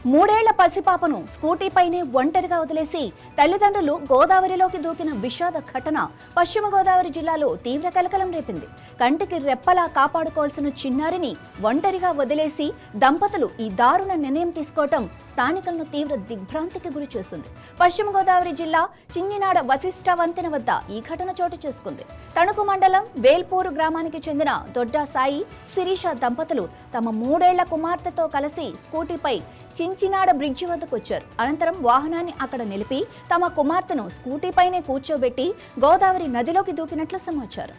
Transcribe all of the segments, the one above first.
మూడేళ్ల పసిపాపను స్కూటీపైనే ఒంటరిగా వదిలేసి తల్లిదండ్రులు గోదావరిలోకి దూకిన విషాద ఘటన పశ్చిమ గోదావరి జిల్లాలో తీవ్ర కలకలం రేపింది. కంటికి రెప్పలా కాపాడుకోవాల్సిన చిన్నారిని ఒంటరిగా వదిలేసి దంపతులు ఈ దారుణ నిర్ణయం తీసుకోవటం స్థానికులను తీవ్ర దిగ్భ్రాంతికి గురి చేస్తుంది. పశ్చిమ గోదావరి జిల్లా చిన్నినాడ వశిష్ఠ వంతెన వద్ద ఈ ఘటన చోటు చేసుకుంది. తణుకు మండలం వేల్పూరు గ్రామానికి చెందిన దొడ్డా సాయి, శిరీష దంపతులు తమ 3 ఏళ్ల కుమార్తెతో కలిసి స్కూటీపై చించినాడ బ్రిడ్జి వద్దకు వచ్చారు. అనంతరం వాహనాన్ని అక్కడ నిలిపి తమ కుమార్తెను స్కూటీపైనే కూర్చోబెట్టి గోదావరి నదిలోకి దూకినట్లు సమాచారం.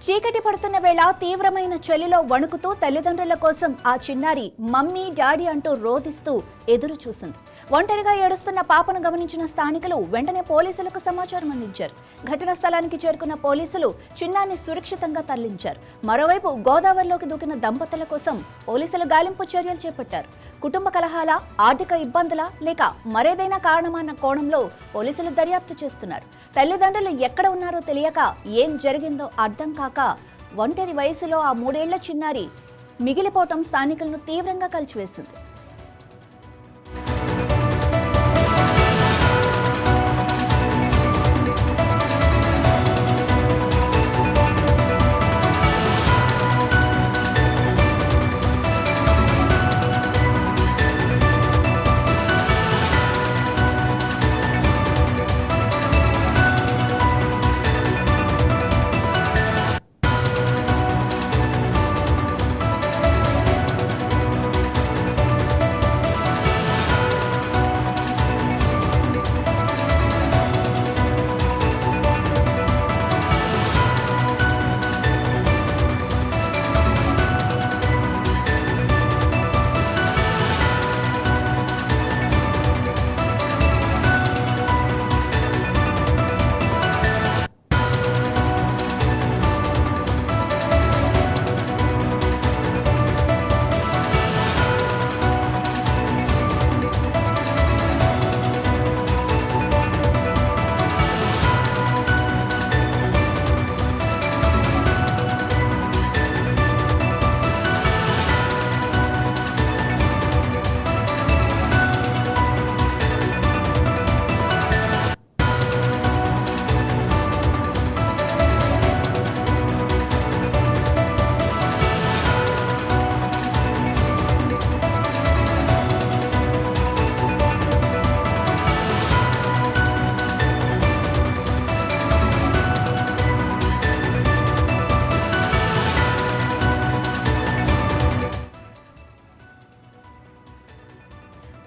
చీకటి పడుతున్న వేళ తీవ్రమైన చలిలో వణుకుతూ తల్లిదండ్రుల కోసం ఆ చిన్నారి మమ్మీ డాడీ అంటూ రోదిస్తూ ఎదురు చూసింది. ఒంటరిగా ఏడుస్తున్న పాపను గమనించిన స్థానికులు వెంటనే పోలీసులకు సమాచారం అందించారు. ఘటనా స్థలానికి చేరుకున్న పోలీసులు చిన్నారిని సురక్షితంగా తరలించారు. మరోవైపు గోదావరిలోకి దూకిన దంపతుల కోసం పోలీసులు గాలింపు చర్యలు చేపట్టారు. కుటుంబ కలహాల, ఆర్థిక ఇబ్బందుల లేక మరేదైనా కారణమన్న కోణంలో పోలీసులు దర్యాప్తు చేస్తున్నారు. తల్లిదండ్రులు ఎక్కడ ఉన్నారో తెలియక ఏం జరిగిందో అర్థం కాక ఒంటరి వయసులో ఆ 3 ఏళ్ల చిన్నారి మిగిలిపోవటం స్థానికులను తీవ్రంగా కలిచివేసింది.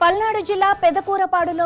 పల్నాడు జిల్లా పెదకూరపాడులో